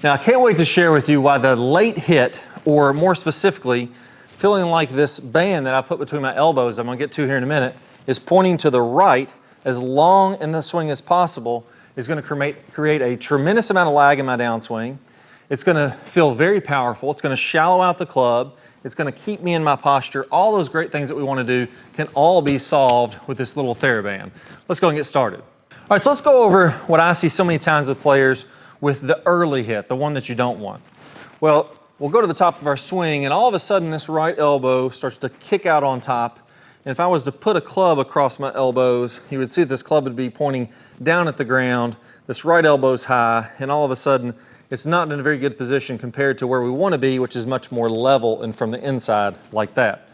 Now, I can't wait to share with you why the late hit, or more specifically, feeling like this band that I put between my elbows, I'm going to get to here in a minute, is pointing to the right as long in the swing as possible, is going to create a tremendous amount of lag in my downswing. It's going to feel very powerful. It's going to shallow out the club. It's going to keep me in my posture. All those great things that we want to do can all be solved with this little TheraBand. Let's go and get started. All right, so let's go over what I see so many times with players with the early hit, the one that you don't want. Well, we'll go to the top of our swing, and all of a sudden this right elbow starts to kick out on top. And if I was to put a club across my elbows, you would see this club would be pointing down at the ground. This right elbow's high, and all of a sudden it's not in a very good position compared to where we want to be, which is much more level and from the inside like that.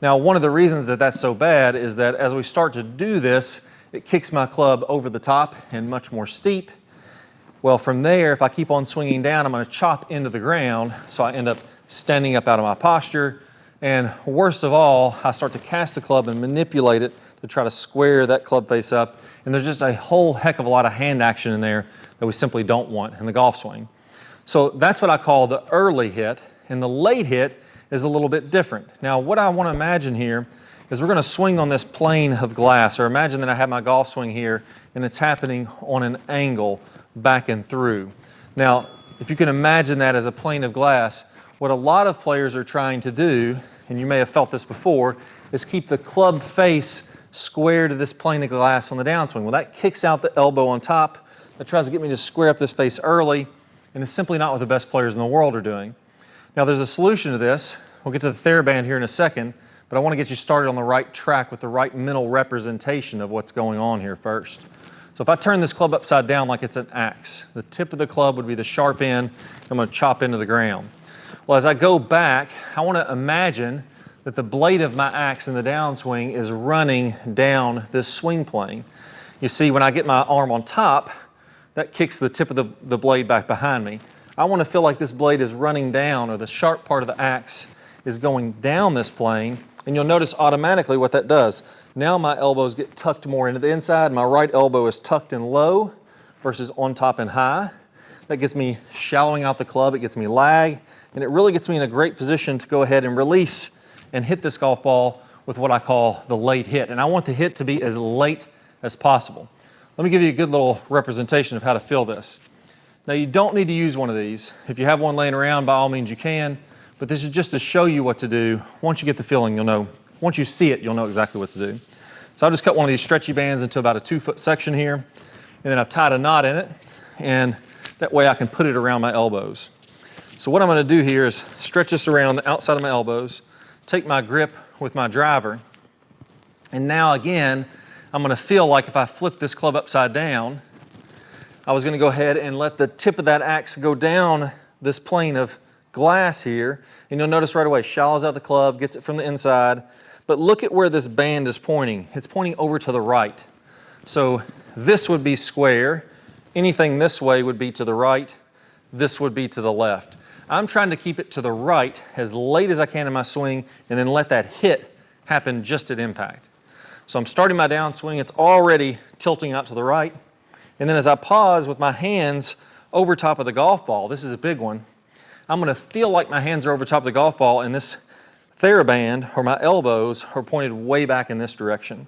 Now, one of the reasons that that's so bad is that as we start to do this, it kicks my club over the top and much more steep. Well, from there, if I keep on swinging down, I'm going to chop into the ground, so I end up standing up out of my posture. And worst of all, I start to cast the club and manipulate it to try to square that club face up. And there's just a whole heck of a lot of hand action in there that we simply don't want in the golf swing. So that's what I call the early hit, and the late hit is a little bit different. Now, what I want to imagine here is we're going to swing on this plane of glass, or imagine that I have my golf swing here and it's happening on an angle back and through. Now, if you can imagine that as a plane of glass, what a lot of players are trying to do, and you may have felt this before, is keep the club face square to this plane of glass on the downswing. Well, that kicks out the elbow on top. That tries to get me to square up this face early, and it's simply not what the best players in the world are doing. Now, there's a solution to this. We'll get to the TheraBand here in a second, but I want to get you started on the right track with the right mental representation of what's going on here first. So if I turn this club upside down like it's an axe, the tip of the club would be the sharp end. I'm going to chop into the ground. Well, as I go back, I want to imagine that the blade of my axe in the downswing is running down this swing plane. You see, when I get my arm on top, that kicks the tip of the blade back behind me. I want to feel like this blade is running down, or the sharp part of the axe is going down this plane, and you'll notice automatically what that does. Now my elbows get tucked more into the inside. My right elbow is tucked in low versus on top and high. That gets me shallowing out the club, it gets me lag, and it really gets me in a great position to go ahead and release and hit this golf ball with what I call the late hit. And I want the hit to be as late as possible. Let me give you a good little representation of how to feel this. Now, you don't need to use one of these. If you have one laying around, by all means you can, but this is just to show you what to do. Once you get the feeling, you'll know. Once you see it, you'll know exactly what to do. So I've just cut one of these stretchy bands into about a 2-foot section here, and then I've tied a knot in it, and that way I can put it around my elbows. So what I'm going to do here is stretch this around the outside of my elbows, take my grip with my driver, and now again, I'm going to feel like if I flip this club upside down, I was going to go ahead and let the tip of that axe go down this plane of glass here, and you'll notice right away, shallows out the club, gets it from the inside, but look at where this band is pointing. It's pointing over to the right. So this would be square. Anything this way would be to the right. This would be to the left. I'm trying to keep it to the right as late as I can in my swing, and then let that hit happen just at impact. So I'm starting my downswing, it's already tilting out to the right, and then as I pause with my hands over top of the golf ball, this is a big one, I'm going to feel like my hands are over top of the golf ball, and this TheraBand, or my elbows, are pointed way back in this direction.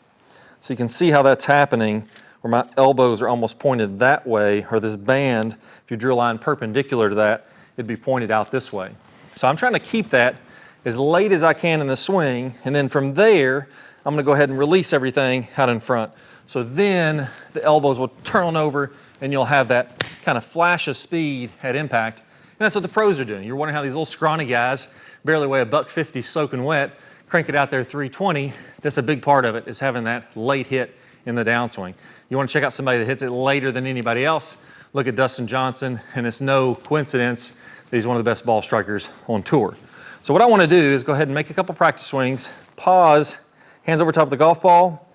So you can see how that's happening, where my elbows are almost pointed that way, or this band, if you drew a line perpendicular to that, it'd be pointed out this way. So I'm trying to keep that as late as I can in the swing, and then from there, I'm going to go ahead and release everything out in front. So then the elbows will turn on over, and you'll have that kind of flash of speed at impact. And that's what the pros are doing. You're wondering how these little scrawny guys, barely weigh $150 soaking wet, crank it out there 320. That's a big part of it, is having that late hit in the downswing. You want to check out somebody that hits it later than anybody else? Look at Dustin Johnson, and it's no coincidence that he's one of the best ball strikers on tour. So what I want to do is go ahead and make a couple practice swings, pause, hands over top of the golf ball,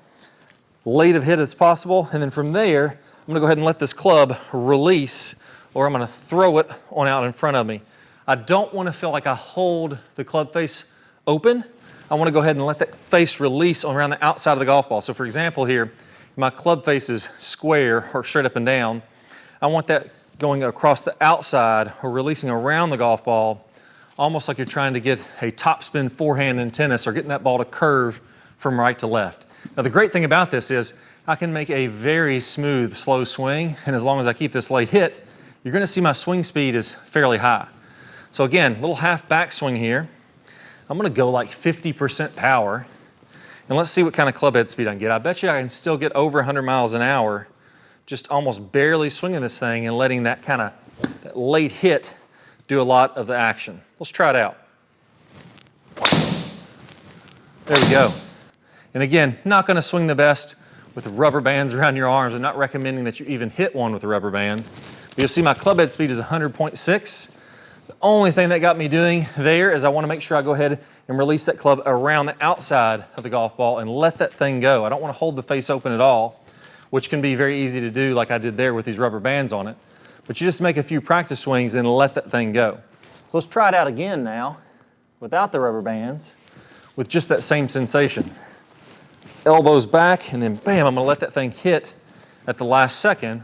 late of hit as possible, and then from there, I'm going to go ahead and let this club release, or I'm going to throw it on out in front of me. I don't want to feel like I hold the club face open. I want to go ahead and let that face release around the outside of the golf ball. So for example here, my club face is square or straight up and down. I want that going across the outside or releasing around the golf ball, almost like you're trying to get a topspin forehand in tennis or getting that ball to curve from right to left. Now the great thing about this is I can make a very smooth, slow swing, and as long as I keep this late hit, you're gonna see my swing speed is fairly high. So again, little half backswing here. I'm gonna go like 50% power, and let's see what kind of club head speed I can get. I bet you I can still get over 100 miles an hour, just almost barely swinging this thing and letting that kind of that late hit do a lot of the action. Let's try it out. There we go. And again, not gonna swing the best with the rubber bands around your arms. I'm not recommending that you even hit one with a rubber band. But you'll see my club head speed is 100.6. The only thing that got me doing there is I wanna make sure I go ahead and release that club around the outside of the golf ball and let that thing go. I don't wanna hold the face open at all, which can be very easy to do like I did there with these rubber bands on it. But you just make a few practice swings and let that thing go. So let's try it out again now without the rubber bands with just that same sensation. Elbows back, and then bam, I'm gonna let that thing hit at the last second.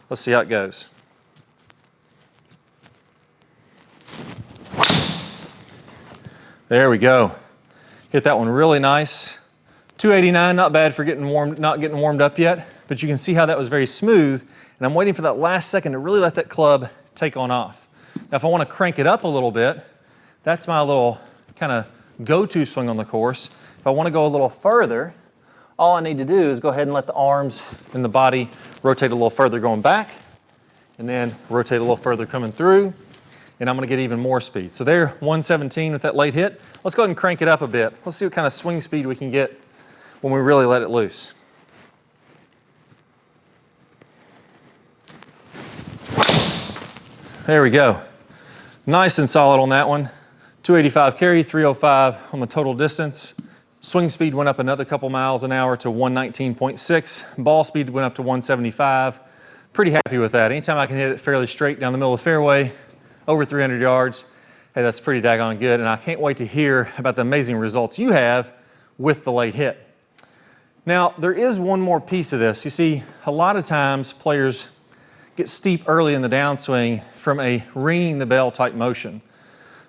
Let's see how it goes. There we go. Hit that one really nice. 289, not bad for not getting warmed up yet, but you can see how that was very smooth, and I'm waiting for that last second to really let that club take on off. Now if I wanna crank it up a little bit, that's my little kind of go-to swing on the course. If I wanna go a little further, all I need to do is go ahead and let the arms and the body rotate a little further going back, and then rotate a little further coming through, and I'm gonna get even more speed. So there, 117 with that late hit. Let's go ahead and crank it up a bit. Let's see what kind of swing speed we can get when we really let it loose. There we go. Nice and solid on that one. 285 carry, 305 on the total distance. Swing speed went up another couple miles an hour to 119.6. Ball speed went up to 175. Pretty happy with that. Anytime I can hit it fairly straight down the middle of the fairway, over 300 yards, hey, that's pretty daggone good. And I can't wait to hear about the amazing results you have with the late hit. Now, there is one more piece of this. You see, a lot of times players get steep early in the downswing from a ringing the bell type motion.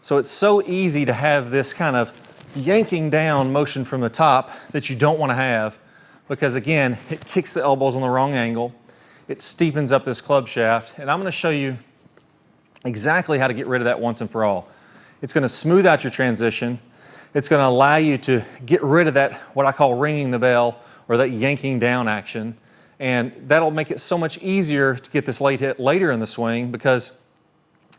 So it's so easy to have this kind of yanking down motion from the top that you don't want to have, because again, it kicks the elbows on the wrong angle. It steepens up this club shaft, and I'm going to show you exactly how to get rid of that once and for all. It's going to smooth out your transition. It's going to allow you to get rid of that, what I call ringing the bell, or that yanking down action. And that'll make it so much easier to get this late hit later in the swing, because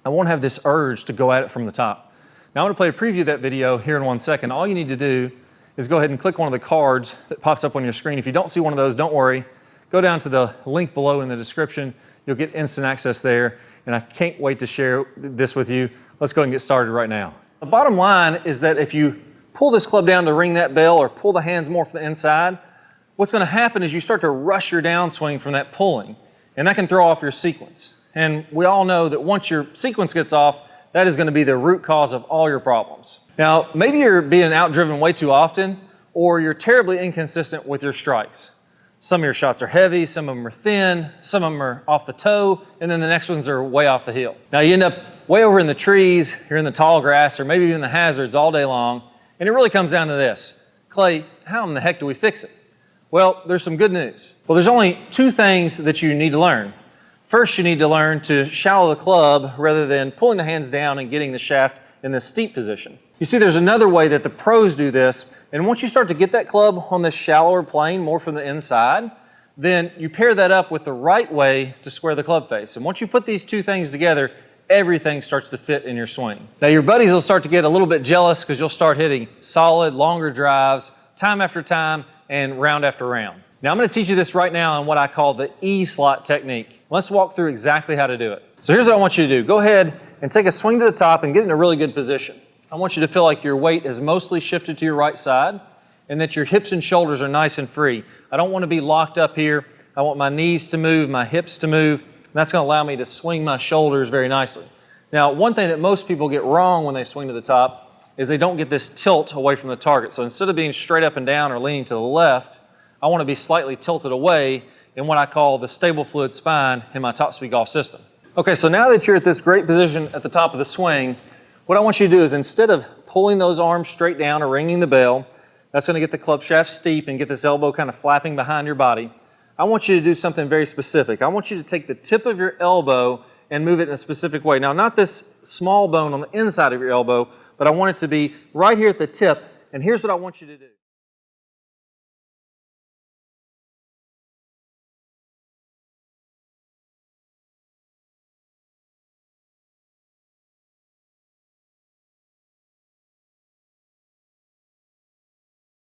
I won't have this urge to go at it from the top. Now I'm going to play a preview of that video here in 1 second. All you need to do is go ahead and click one of the cards that pops up on your screen. If you don't see one of those, don't worry. Go down to the link below in the description. You'll get instant access there, and I can't wait to share this with you. Let's go ahead and get started right now. The bottom line is that if you pull this club down to ring that bell or pull the hands more from the inside, what's going to happen is you start to rush your downswing from that pulling, and that can throw off your sequence. And we all know that once your sequence gets off, that is going to be the root cause of all your problems. Now, maybe you're being outdriven way too often, or you're terribly inconsistent with your strikes. Some of your shots are heavy, some of them are thin, some of them are off the toe, and then the next ones are way off the heel. Now you end up way over in the trees, you're in the tall grass, or maybe even the hazards all day long, and it really comes down to this. Clay, how in the heck do we fix it? Well, there's some good news. Well, there's only two things that you need to learn. First, you need to learn to shallow the club rather than pulling the hands down and getting the shaft in this steep position. You see, there's another way that the pros do this, and once you start to get that club on this shallower plane, more from the inside, then you pair that up with the right way to square the club face. And once you put these two things together, everything starts to fit in your swing. Now, your buddies will start to get a little bit jealous because you'll start hitting solid, longer drives, time after time, and round after round. Now, I'm going to teach you this right now on what I call the E-slot technique. Let's walk through exactly how to do it. So here's what I want you to do. Go ahead and take a swing to the top and get in a really good position. I want you to feel like your weight is mostly shifted to your right side and that your hips and shoulders are nice and free. I don't want to be locked up here. I want my knees to move, my hips to move, and that's going to allow me to swing my shoulders very nicely. Now, one thing that most people get wrong when they swing to the top is they don't get this tilt away from the target. So instead of being straight up and down or leaning to the left, I want to be slightly tilted away in what I call the stable fluid spine in my topspeed golf system. Okay, so now that you're at this great position at the top of the swing, what I want you to do is instead of pulling those arms straight down or ringing the bell, that's going to get the club shaft steep and get this elbow kind of flapping behind your body. I want you to do something very specific. I want you to take the tip of your elbow and move it in a specific way. Now, not this small bone on the inside of your elbow, but I want it to be right here at the tip, and here's what I want you to do.